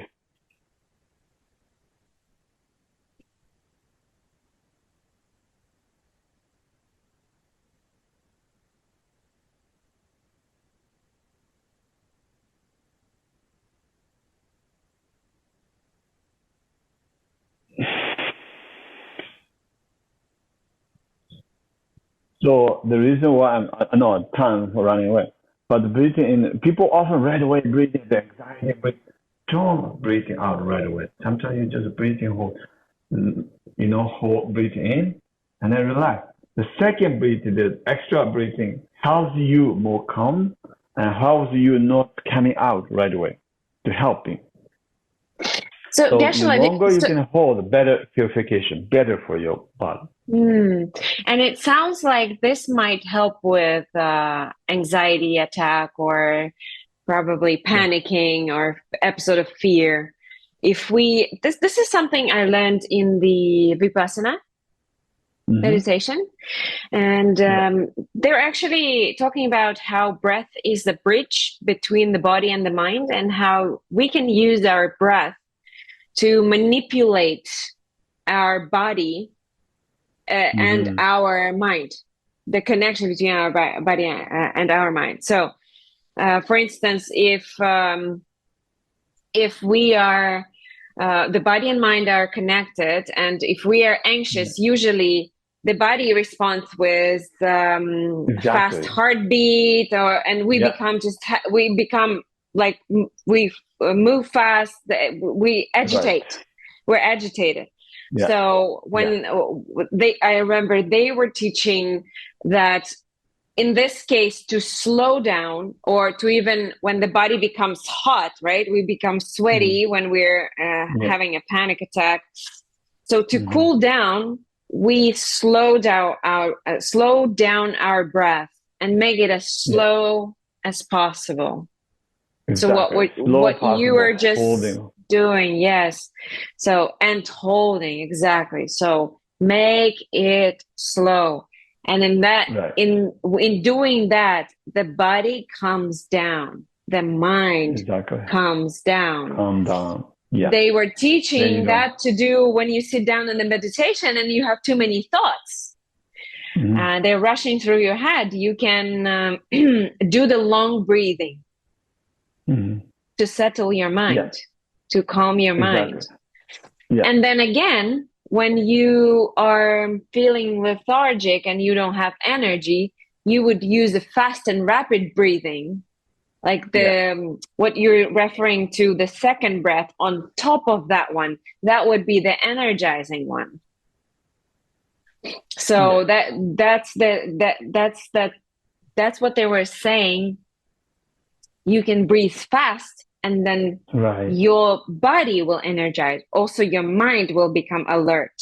So the reason why I know time running away, but breathing in, people often right away breathing the anxiety, but don't breathing out right away. Sometimes you just breathing hold, hold breathing in and then relax. The second breathing, the extra breathing, helps you more calm and helps you not coming out right away to helping. So the longer you can hold, the better purification, better for your body. And it sounds like this might help with anxiety attack, or probably panicking, or episode of fear. If this is something I learned in the Vipassana meditation, and they're actually talking about how breath is the bridge between the body and the mind, and how we can use our breath to manipulate our body and our mind, the connection between our body and our mind. So, for instance, if we are, the body and mind are connected, and if we are anxious, usually the body responds with fast heartbeat, and we become like we move fast, we agitate, we're agitated. So when I remember they were teaching that in this case, to slow down, or to even when the body becomes hot, right? We become sweaty when we're having a panic attack. So to cool down, we slow down our breath and make it as slow as possible. Exactly. So what you were just doing, yes. So, and holding, exactly. So make it slow. And in that, in doing that, the body comes down, the mind comes down. Calm down. Yeah. They were teaching that to do when you sit down in the meditation and you have too many thoughts. They're rushing through your head. You can do the long breathing to settle your mind, to calm your mind. And then again, when you are feeling lethargic and you don't have energy, you would use the fast and rapid breathing, like the what you're referring to, the second breath on top of that one. That would be the energizing one. So that's what they were saying. You can breathe fast, and then your body will energize. Also, your mind will become alert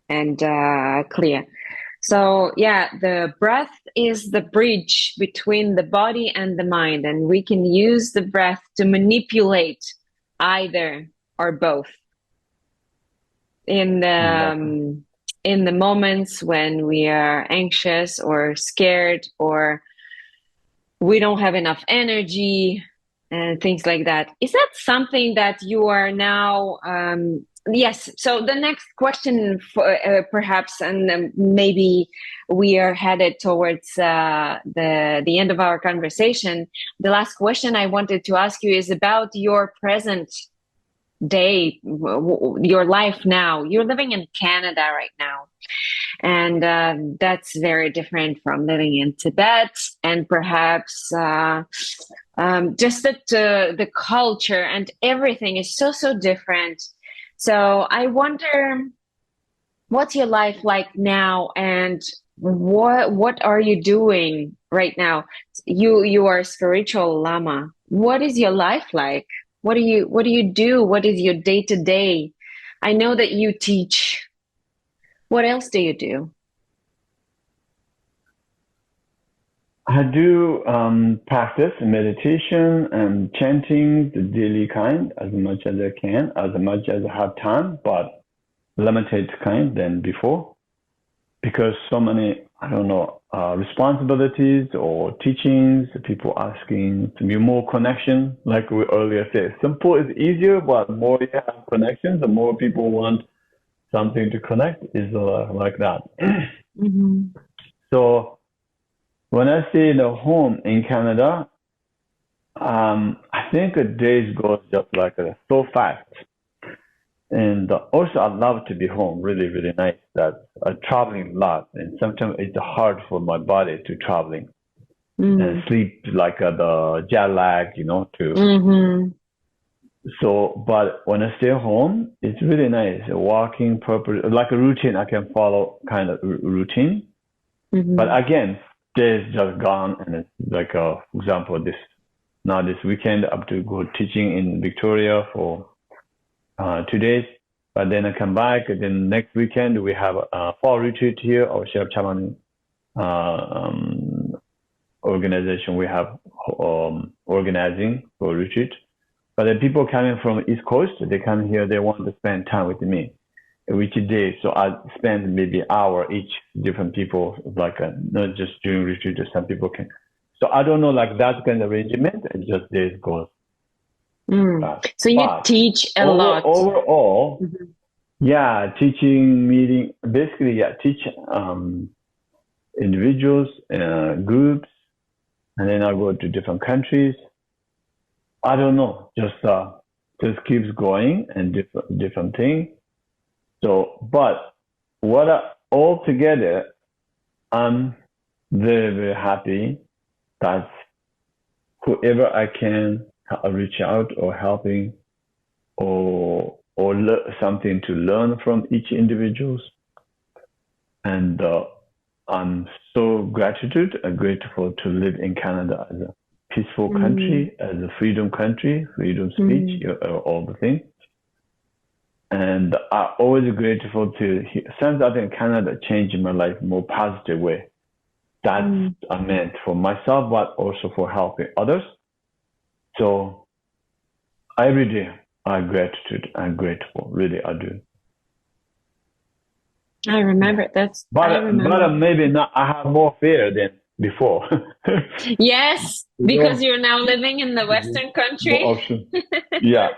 and clear. So yeah, the breath is the bridge between the body and the mind, and we can use the breath to manipulate either or both. In the moments when we are anxious or scared, or we don't have enough energy and things like that. Is that something that you are now? Yes. So the next question, for, perhaps, and maybe we are headed towards the end of our conversation. The last question I wanted to ask you is about your present day, your life now. You're living in Canada right now, and that's very different from living in Tibet, and perhaps just that the culture and everything is so different. So I wonder, what's your life like now, and what are you doing right now? You are a spiritual Lama. What is your life like? What do you do? What is your day-to-day? I know that you teach. What else do you do? I do practice meditation and chanting, the daily kind, as much as I can, as much as I have time, but limited kind than before, because so many, responsibilities or teachings, people asking to be more connection. Like we earlier said, simple is easier, but more you have connections, the more people want something to connect, is like that. So when I stay in a home in Canada, I think a day goes just like so fast. And also, I love to be home. Really, really nice. That I'm traveling a lot, and sometimes it's hard for my body to traveling and sleep, like the jet lag, to. So, but when I stay home, it's really nice. Walking purpose, like a routine. I can follow kind of routine. But again, days just gone, and it's like, for example, this weekend I have to go teaching in Victoria for 2 days, but then I come back. And then next weekend we have a fall retreat here, our Chef Chaman organization. We have organizing for retreat. But the people coming from East Coast, they come here, they want to spend time with me each day. So I spend maybe an hour each, different people, like not just during retreat, some people can. So I don't know, like that kind of arrangement, and just days goes. So you teach a lot. Overall, teaching, meeting, basically, teach individuals, groups, and then I go to different countries. I don't know, just keeps going and different things. So, but altogether, I'm very, very happy that whoever I can reach out or helping or something to learn from each individuals. And I'm so grateful to live in Canada as a peaceful country, as a freedom country, freedom speech, all the things. And I'm always grateful to since I've been in Canada, changed my life in a more positive way. That's I meant for myself, but also for helping others. So every day I'm grateful, really I do. I remember that's. But maybe not. I have more fear than before. Yes, because you're now living in the Western country. More option. Yeah,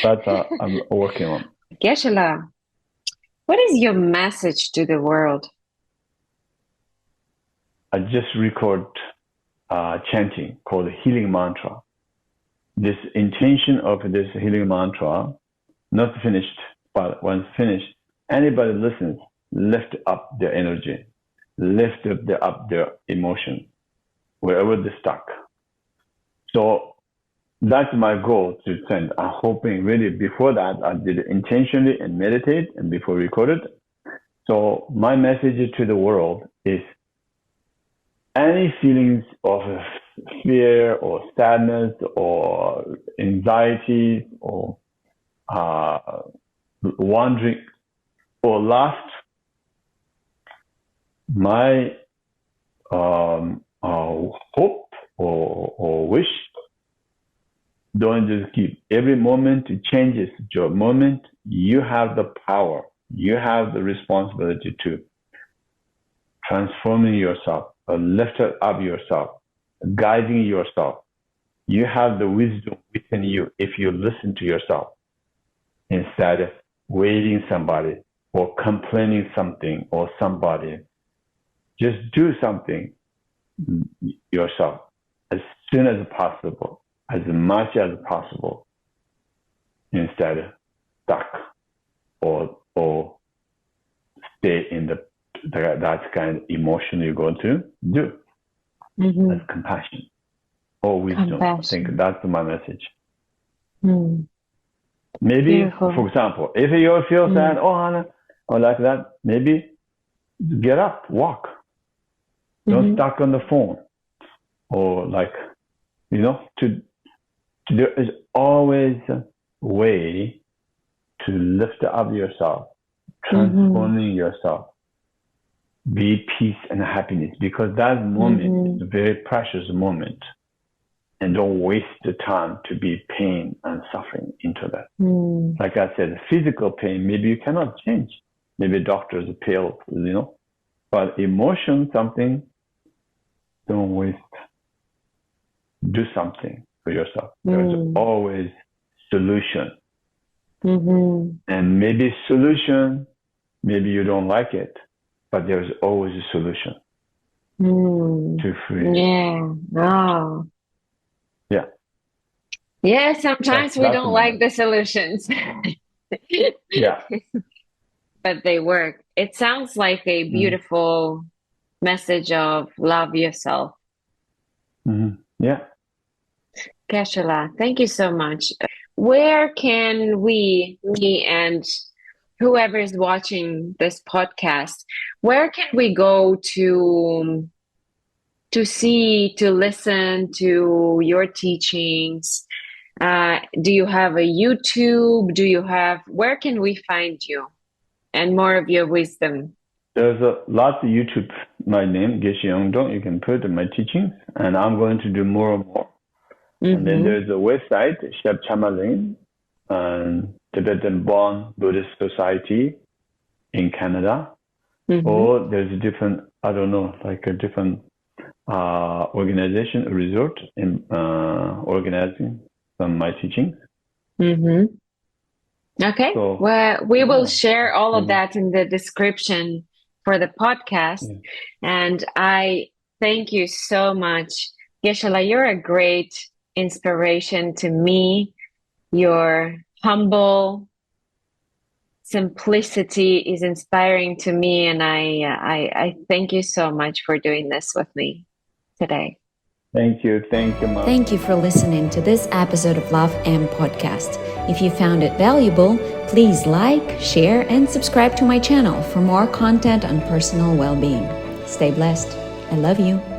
that's I'm working on. Geshe, what is your message to the world? I just record chanting called healing mantra. This intention of this healing mantra, not finished, but once finished, anybody listens, lift up their energy, lift up their emotion, wherever they're stuck. So that's my goal to send. I'm hoping really before that, I did it intentionally and meditate and before recorded. So my message to the world is any feelings of fear or sadness or anxiety or wandering or lost, my hope or wish, don't just keep every moment changes your moment. You have the power, you have the responsibility to transforming yourself, lifting up yourself, guiding yourself. You have the wisdom within you if you listen to yourself instead of waiting somebody or complaining something or somebody. Just do something yourself as soon as possible, as much as possible, instead of stuck or stay in that kind of emotion you're going to do. That's compassion or wisdom. I think that's my message. Maybe, beautiful. For example, if you feel sad or like that, maybe get up, walk. Don't stuck on the phone or like, there is always a way to lift up yourself, transforming yourself, be peace and happiness, because that moment is a very precious moment. And don't waste the time to be pain and suffering into that. Like I said, physical pain, maybe you cannot change. Maybe doctors pills, but emotion, something, don't waste. Do something for yourself. There's always solution. And maybe solution, maybe you don't like it, but there's always a solution to free. Yeah. Oh. Yeah. Yeah, sometimes we don't like the solutions. Yeah. But they work. It sounds like a beautiful message of love yourself. Yeah. Geshe, thank you so much. Where can me and whoever is watching this podcast, where can we go to see, to listen to your teachings? Do you have a YouTube? Where can we find you and more of your wisdom? There's a lot of YouTube. My name, Geshe YongDong. You can put my teachings, and I'm going to do more and more. And then there's a website, Shep Chamalin, and Tibetan Bon Buddhist Society in Canada. Or there's a different, a different organization, a resort in organizing some of my teachings. Okay. So, well, we will share all of that in the description for the podcast. And I thank you so much. Geshe, you're a great inspiration to me. Your humble simplicity is inspiring to me. And I thank you so much for doing this with me today. Thank you. Thank you, Mom. Thank you for listening to this episode of Love M Podcast. If you found it valuable, please like, share, and subscribe to my channel for more content on personal well-being. Stay blessed. I love you.